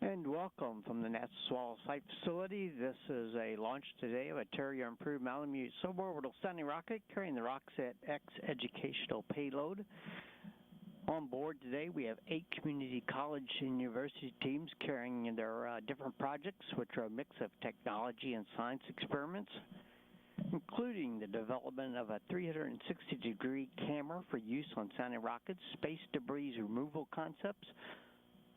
And welcome from the NASA Wallops Flight Facility. This is a launch today of a Terrier Improved Malemute suborbital sounding rocket carrying the RockSatX educational payload. On board today, we have 8 community college and university teams carrying their different projects, which are a mix of technology and science experiments, including the development of a 360-degree camera for use on sounding rockets, space debris removal concepts,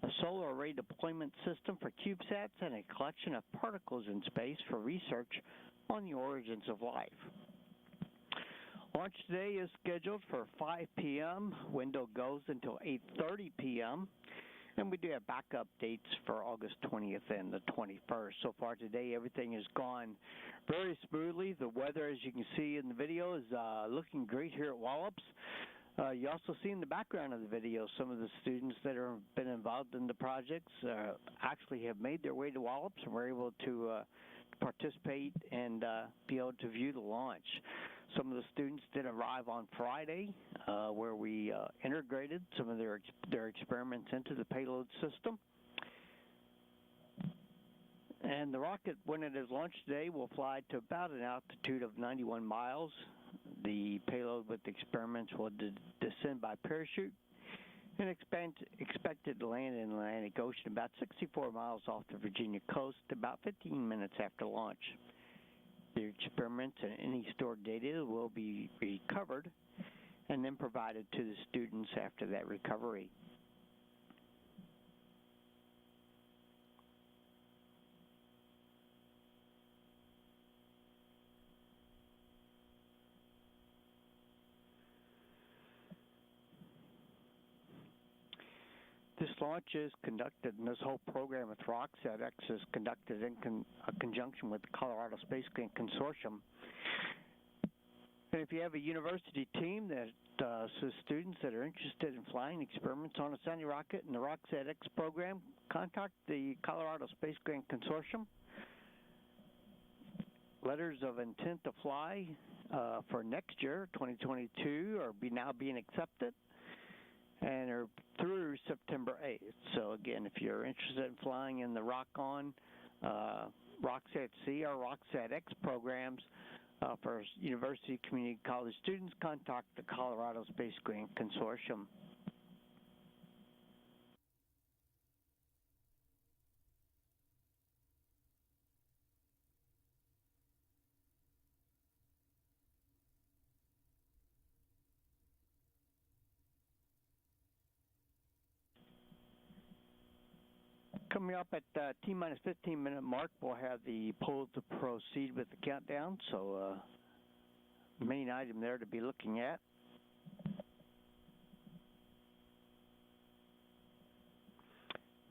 a solar array deployment system for CubeSats, and a collection of particles in space for research on the origins of life. Launch today is scheduled for 5 p.m. Window goes until 8:30 p.m. And we do have backup dates for August 20th and the 21st. So far today, everything has gone very smoothly. The weather, as you can see in the video, is looking great here at Wallops. You also see in the background of the video some of the students that have been involved in the projects actually have made their way to Wallops and were able to participate and be able to view the launch. Some of the students did arrive on Friday where we integrated some of their experiments into the payload system. And the rocket, when it is launched today, will fly to about an altitude of 91 miles. The payload with the experiments will descend by parachute and expected to land in the Atlantic Ocean about 64 miles off the Virginia coast about 15 minutes after launch. The experiments and any stored data will be recovered and then provided to the students after that recovery. This launch is conducted, and this whole program with RockSatX is conducted in conjunction with the Colorado Space Grant Consortium. And if you have a university team that so students that are interested in flying experiments on a sounding rocket in the RockSatX program, contact the Colorado Space Grant Consortium. Letters of intent to fly for next year, 2022, are now being accepted and are through September 8th. So again, if you're interested in flying in the RockOn, RockSatC, or RockSatX programs for university community college students, contact the Colorado Space Grant Consortium. Coming up at T-minus 15-minute mark, we'll have the poll to proceed with the countdown. So main item there to be looking at.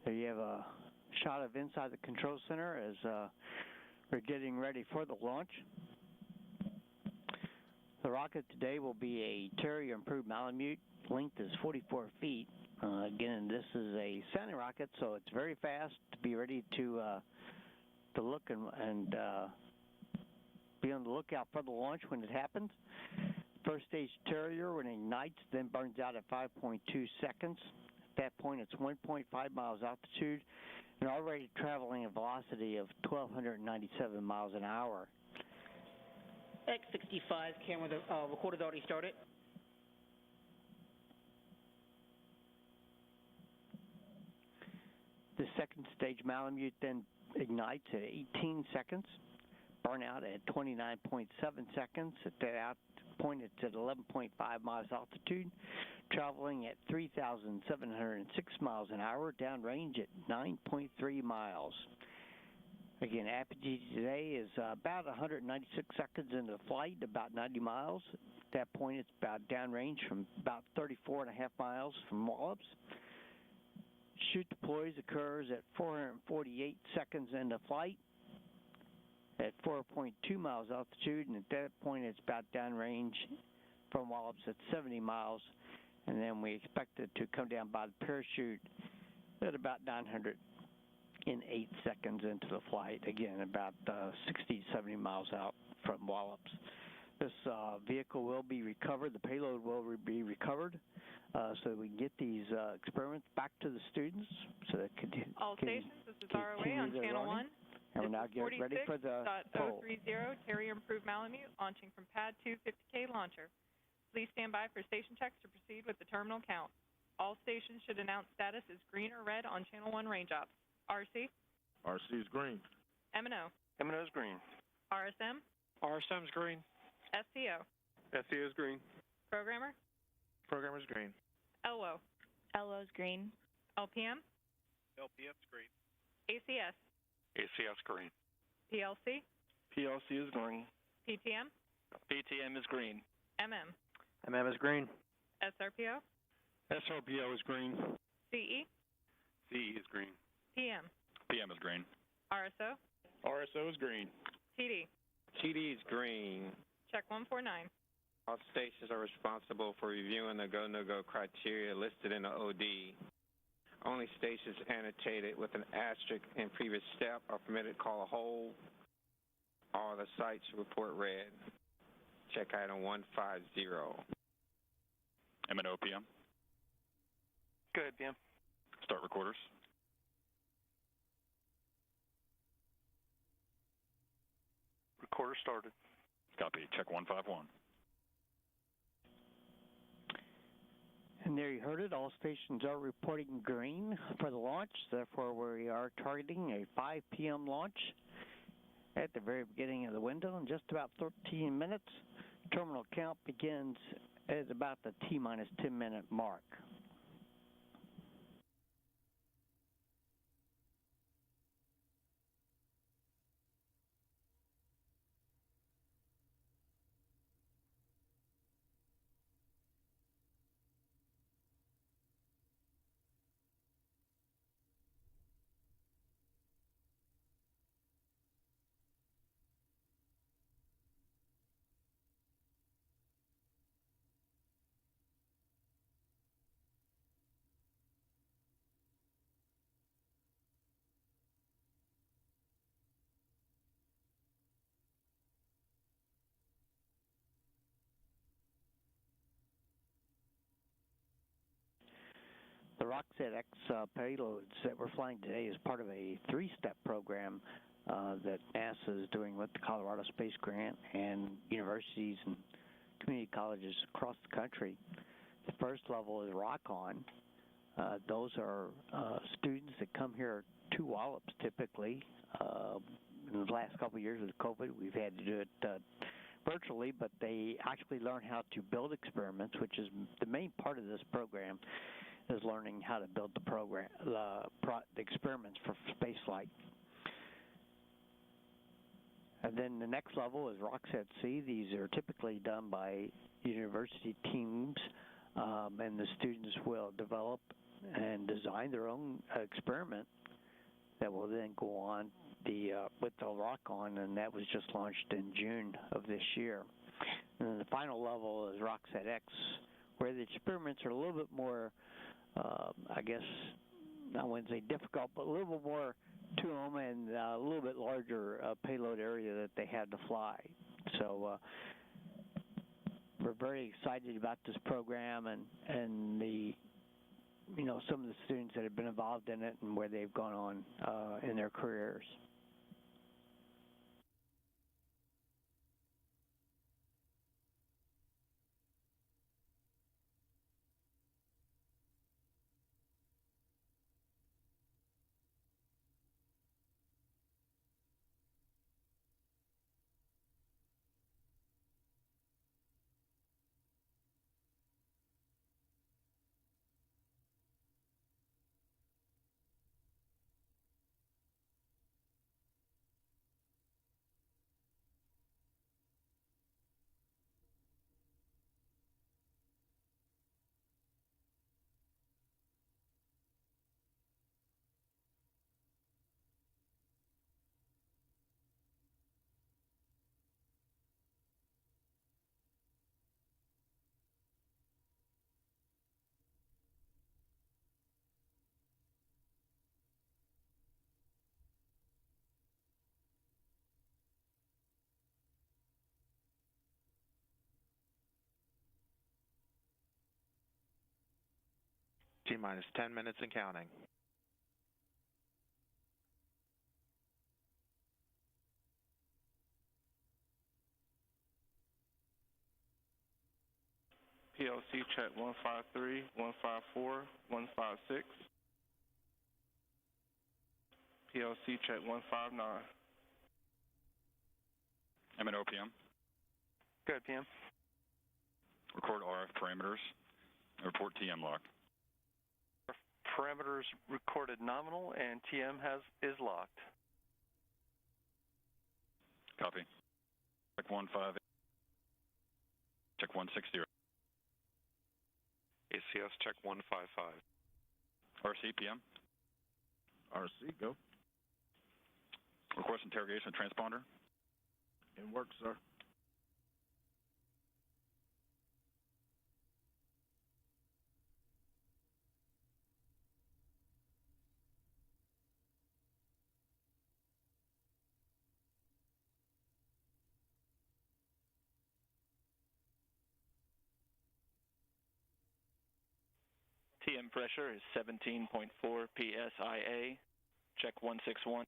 There you have a shot of inside the control center as we're getting ready for the launch. The rocket today will be a Terrier Improved Malemute. Length is 44 feet. Again, this is a sounding rocket, so it's very fast to be ready to look and be on the lookout for the launch when it happens. First stage Terrier, when it ignites, then burns out at 5.2 seconds. At that point, it's 1.5 miles altitude and already traveling a velocity of 1,297 miles an hour. X65 camera, the recorder's already started. The second stage Malemute then ignites at 18 seconds, burnout at 29.7 seconds. At that point, it's at 11.5 miles altitude, traveling at 3,706 miles an hour, downrange at 9.3 miles. Again, apogee today is about 196 seconds into flight, about 90 miles. At that point, it's about downrange from about 34.5 miles from Wallops. Chute deploys occurs at 448 seconds into flight at 4.2 miles altitude, and at that point it's about downrange from Wallops at 70 miles, and then we expect it to come down by the parachute at about 908 seconds into the flight, again about 60 to 70 miles out from Wallops. This vehicle will be recovered, the payload will be recovered so that we can get these experiments back to the students so that All stations, this is ROA on Channel 1. And we're now getting ready for the poll. 46.030, Terrier Improved Malemute, launching from Pad 2 50K launcher. Please stand by for station checks to proceed with the terminal count. All stations should announce status as green or red on Channel 1 range ops. RC? RC is green. M&O? M&O is green. RSM? RSM is green. SCO? SCO is green. Programmer? Programmer is green. LWO? LO is green. LPM? LPM is green. ACS? ACS green. PLC? PLC is green. PTM? PTM is green. MM? MM is green. SRPO? SRPO is green. CE? CE is green. PM? PM is green. RSO? RSO is green. TD? TD is green. Check 149. All stations are responsible for reviewing the go-no-go criteria listed in the OD. Only stations annotated with an asterisk in previous step are permitted to call a hold. All the sites report red. Check item 150. M&O PM. Go ahead, PM. Start recorders. Recorder started. Copy. Check 151. And there you heard it. All stations are reporting green for the launch. Therefore, we are targeting a 5 p.m. launch at the very beginning of the window in just about 13 minutes. Terminal count begins at about the T-minus 10-minute mark. The RockSatX payloads that we're flying today is part of a three-step program that NASA is doing with the Colorado Space Grant and universities and community colleges across the country. The first level is Rock-On. Those are students that come here to Wallops typically. In the last couple of years with COVID, we've had to do it virtually, but they actually learn how to build experiments, which is the main part of this program, is learning how to build the experiments for spaceflight. And then the next level is RockSatC. These are typically done by university teams, and the students will develop and design their own experiment that will then go on with the Rock-On, and that was just launched in June of this year. And then the final level is RockSatX, where the experiments are a little bit more, I guess, I wouldn't say difficult, but a little bit more to them and a little bit larger payload area that they had to fly. So we're very excited about this program and the, some of the students that have been involved in it and where they've gone on in their careers. T-minus 10 minutes and counting. PLC check 153, 154, 156. PLC check 159. I'm at OPM. Good, PM. Record RF parameters. Report TM lock. Parameters recorded nominal and TM is locked. Copy. Check 158. Check 160. ACS check 155. RC PM. RC, go. Request interrogation of transponder. In work, sir. TM pressure is 17.4 psia. Check 161.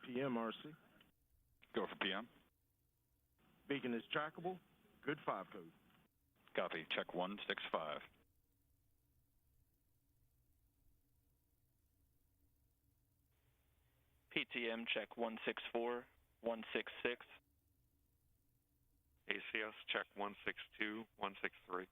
PM, RC. Go for PM. Beacon is trackable. Good 5 code. Copy. Check 165. PTM check 164, 166. ACS check 162, 163.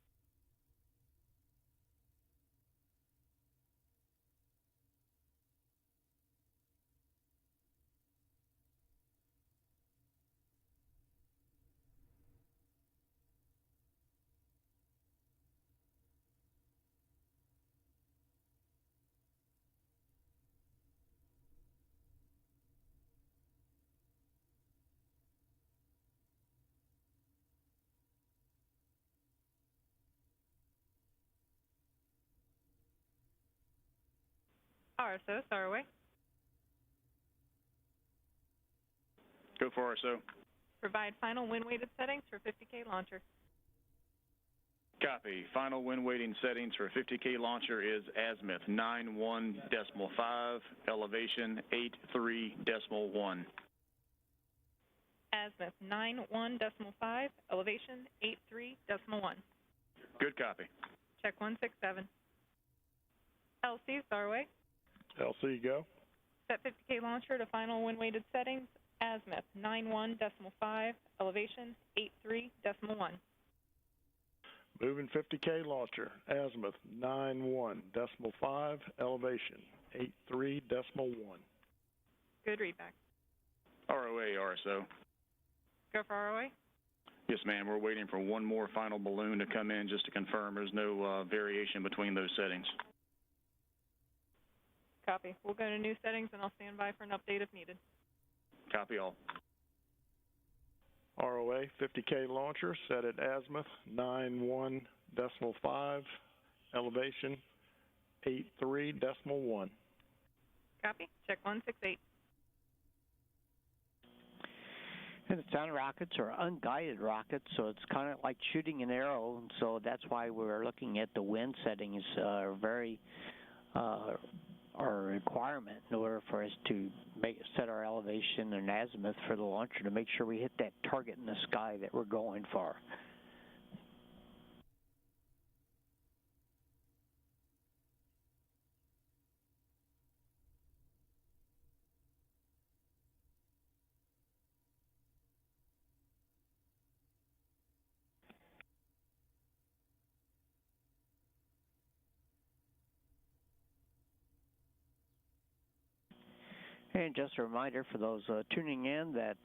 RSO, Starway. Go for RSO. Provide final wind-weighted settings for 50K launcher. Copy. Final wind weighting settings for 50K launcher is azimuth 91.5, elevation 83.1. Azimuth 91.5, elevation 83.1. Good copy. Check 167. LC, Starway. LC, go. Set 50K launcher to final wind-weighted settings. Azimuth 91.5, elevation 83.1. Moving 50K launcher. Azimuth 91.5, elevation 83.1. Good readback. ROA, RSO. Go for ROA. Yes, ma'am. We're waiting for one more final balloon to come in just to confirm there's no variation between those settings. Copy. We'll go to new settings, and I'll stand by for an update if needed. Copy all. ROA 50K launcher set at azimuth 91.5, elevation 83.1. Copy. Check 168. And the sound rockets are unguided rockets, so it's kind of like shooting an arrow. So that's why we're looking at the wind settings very our requirement in order for us to set our elevation and azimuth for the launcher to make sure we hit that target in the sky that we're going for. And just a reminder for those tuning in that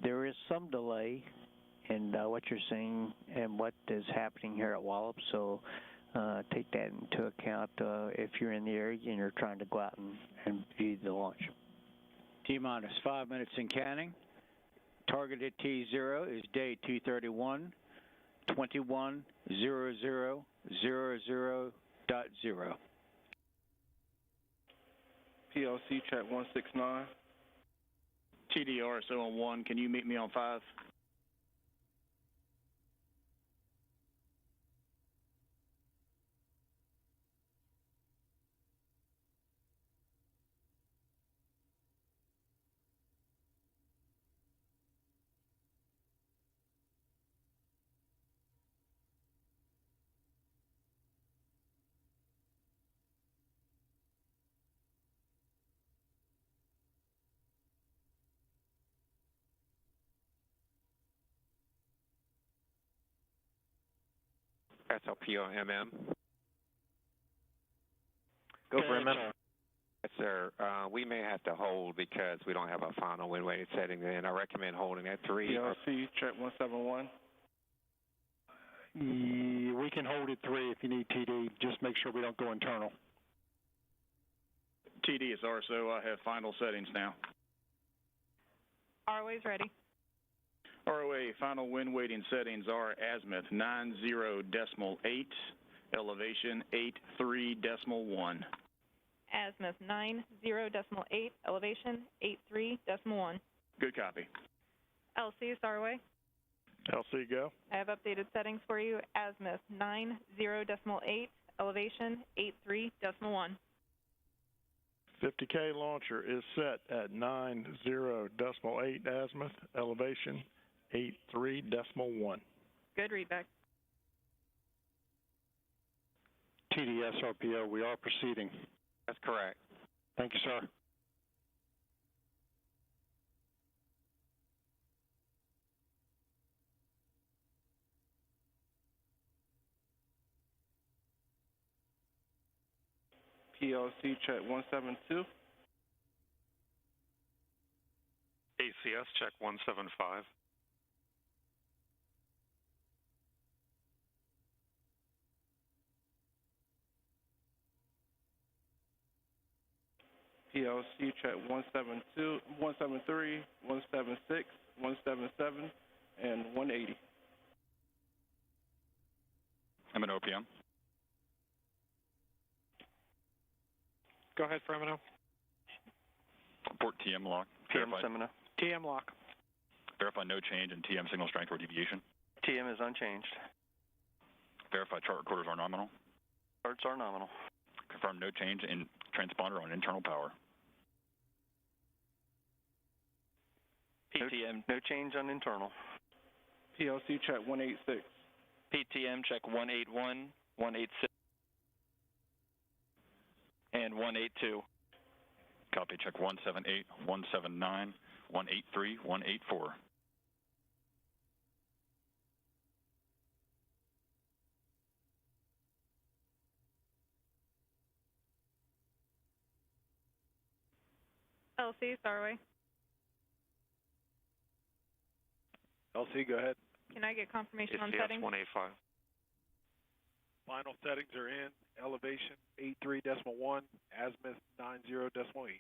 there is some delay in what you're seeing and what is happening here at Wallops. So take that into account if you're in the area and you're trying to go out and view the launch. T-minus 5 minutes in counting. Targeted T0 is day 231, 210000.0. PLC check 169. TDR is 0 Can you meet me on 5? SLPO MM. Go for MM. Yes, sir. We may have to hold because we don't have a final wind weighted setting in. I recommend holding at 3. PLC check 171. We can hold at 3 if you need TD. Just make sure we don't go internal. TD is RSO. I have final settings now. ROA's ready. ROA final wind weighting settings are azimuth 90.8, elevation 83.1. Azimuth 90.8, elevation 83.1. Good copy. LC, ROA. LC go. I have updated settings for you. Azimuth 90.8, elevation 83.1. 50K launcher is set at 90.8 azimuth, elevation 83.1. Good readback. TDS RPO, we are proceeding. That's correct. Thank you, sir. PLC check 172. ACS check 175. PLC check 172, 173, 176, 177, and 180. M&O PM. Go ahead for M&O. Report TM lock. PM Verified. Semina. TM lock. Verify no change in TM signal strength or deviation. TM is unchanged. Verify chart recorders are nominal. Charts are nominal. Confirm no change in transponder on internal power. PTM. No change on internal. PLC check 186. PTM check 181, 186, and 182. Copy. Check 178, 179, 183, 184. LC, ROA. LC, go ahead. Can I get confirmation on ACS settings? 185. Final settings are in. Elevation 83.1, azimuth 90.8.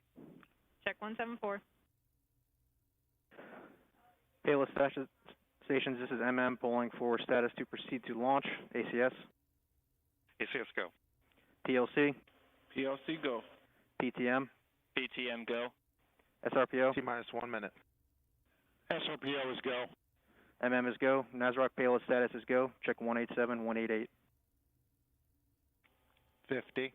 Check 174. Payless stations, this is MM polling for status to proceed to launch. ACS. ACS go. PLC. PLC go. PTM. PTM go. SRPO. T-minus 1 minute. SRPO is go. MM is go. NASROC payload status is go. Check 187, 188. 50.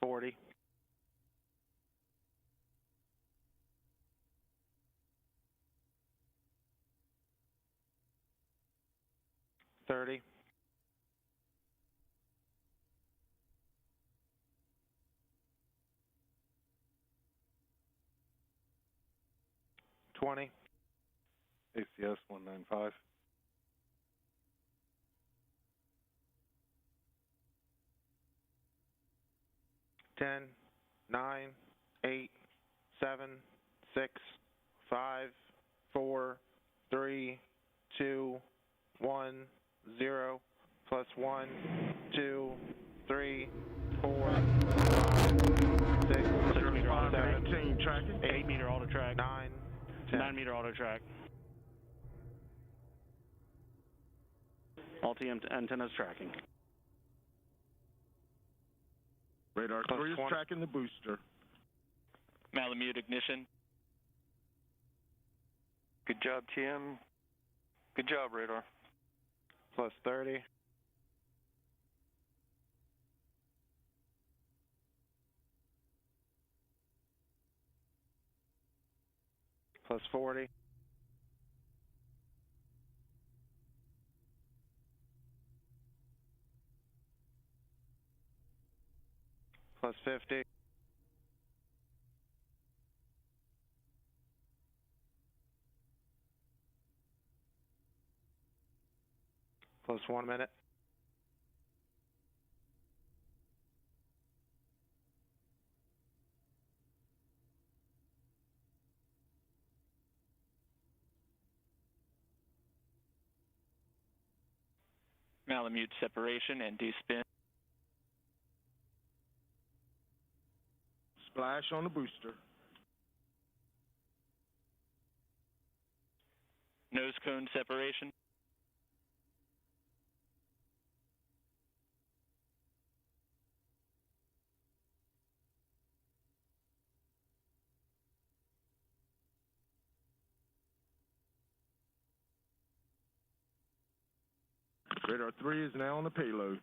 40. 30. 20. ACS 195. 10, 9, 8, 7, 6, 5, 4, 3, 2, 1, 0, plus 1, 2, 3, 4, 5, 6, 0, 5, 7, 19, tracking. 8 meter auto track. 9, 10. 9 meter auto track. Multi antennas tracking. Radar Plus 3 is 1. tracking the booster. Malemute ignition. Good job, TM. Good job, radar. Plus 30. Plus 40. Plus 50. Plus 1 minute. Malemute separation and despin. Splash on the booster. Nose cone separation. Radar 3 is now on the payload.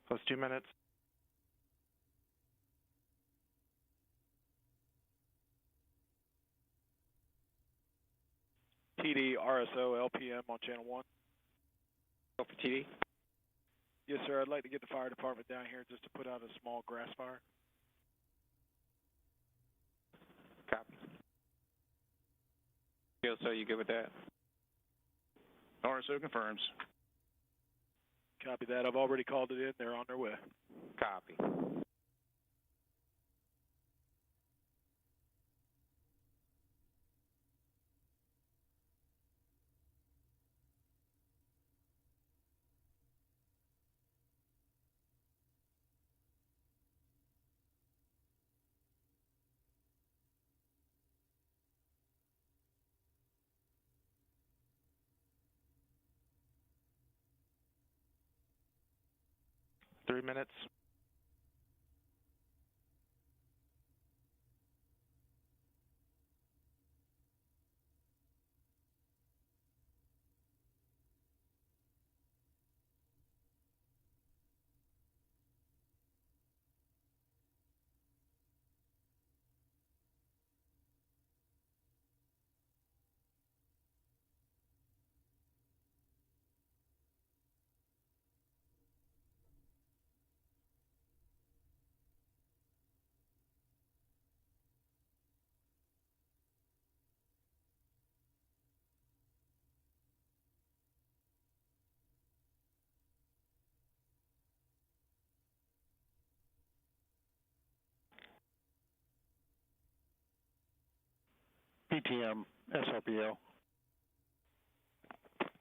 Plus 2 minutes. TD, RSO, LPM on channel 1. Go for TD. Yes, sir. I'd like to get the fire department down here just to put out a small grass fire. Copy. So you good with that? RSO confirms. Copy that. I've already called it in. They're on their way. Copy. Three minutes. PTM, SRPO.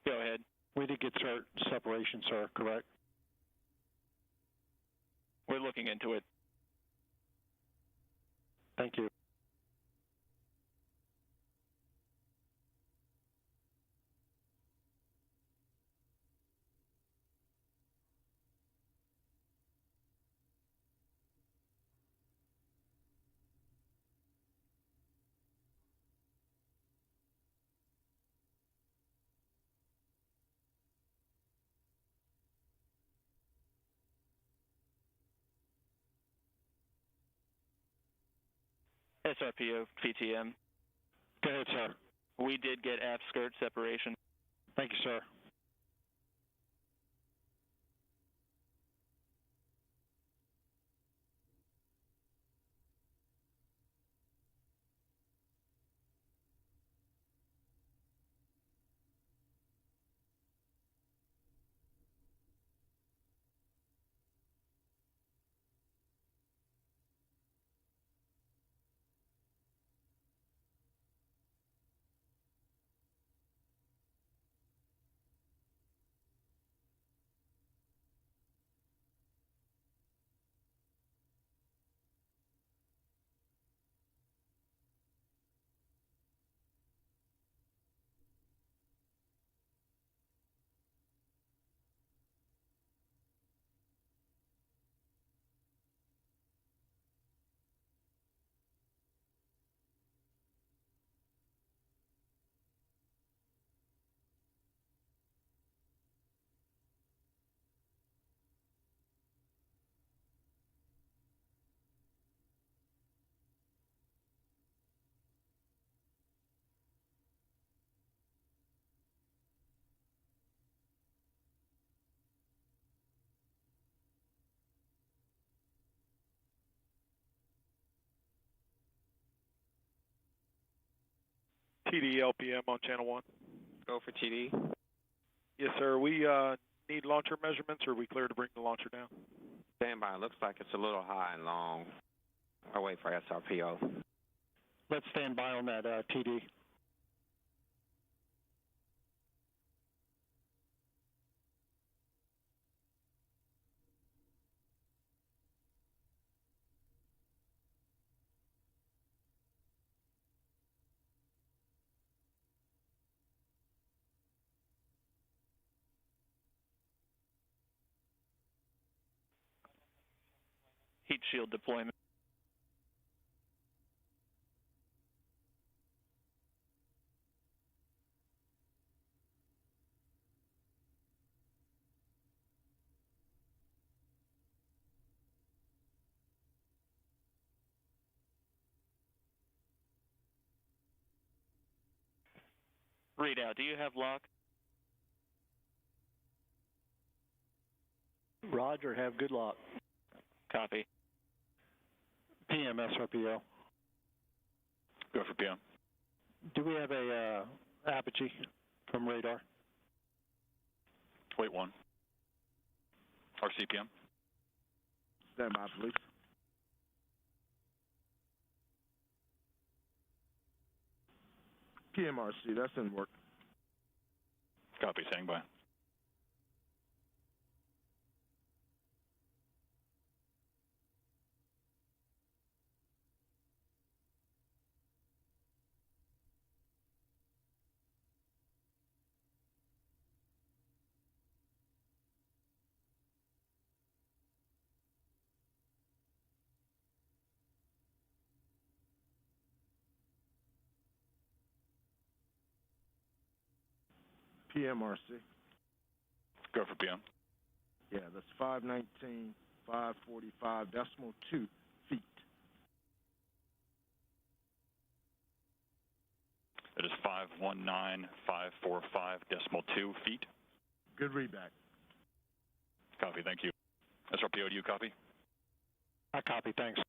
Go ahead. We did get separation, sir, correct? We're looking into it. Thank you. SRPO, PTM. Go ahead, sir. We did get aft skirt separation. Thank you, sir. TD LPM on channel 1. Go for TD. Yes, sir. We need launcher measurements, or are we clear to bring the launcher down? Standby. Looks like it's a little high and long. I'll wait for SRPO. Let's stand by on that TD. Heat shield deployment. Readout, do you have lock? Roger, have good luck. Copy. PM SRPO. Go for PM. Do we have a Apache from radar? Wait 1. RCPM. Stand by, please. PMRC, that's in work. Copy, standing by. PMRC. Go for PM. Yeah, that's 519, 545.2 feet. It is 519,545.2 feet. Good readback. Copy, thank you. SRPO, do you copy? I copy, thanks.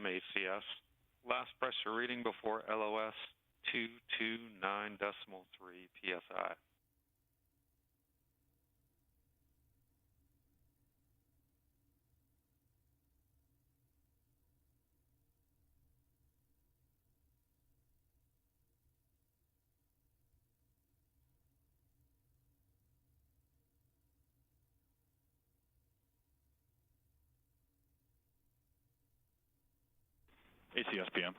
ACS. Last pressure reading before LOS 229.3 PSI. ACS PM.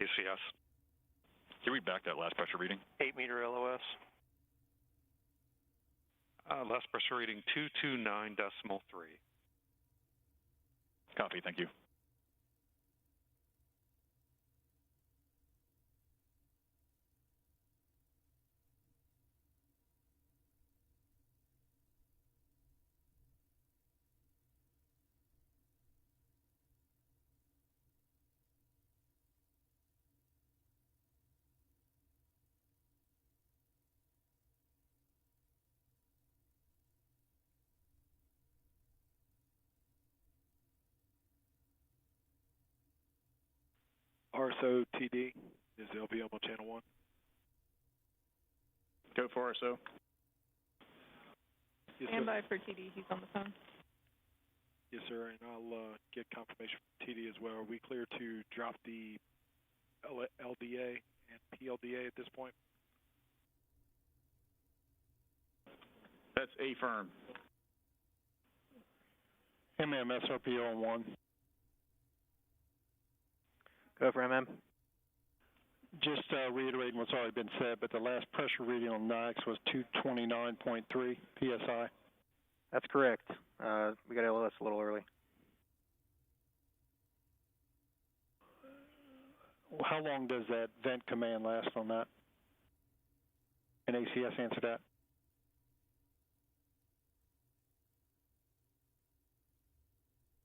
ACS. Can you read back that last pressure reading? 8 meter LOS. Last pressure reading 229.3. Copy, thank you. RSO TD is LPM on channel 1. Go for RSO. Yes, Stand sir. by for TD. He's on the phone. Yes, sir, and I'll get confirmation from TD as well. Are we clear to drop the LDA and PLDA at this point? That's affirm. SRPO on 1. Go for MM. Just reiterating what's already been said, but the last pressure reading on NIAX was 229.3 PSI. That's correct. We got LOS a little early. How long does that vent command last on that? Can ACS answer that?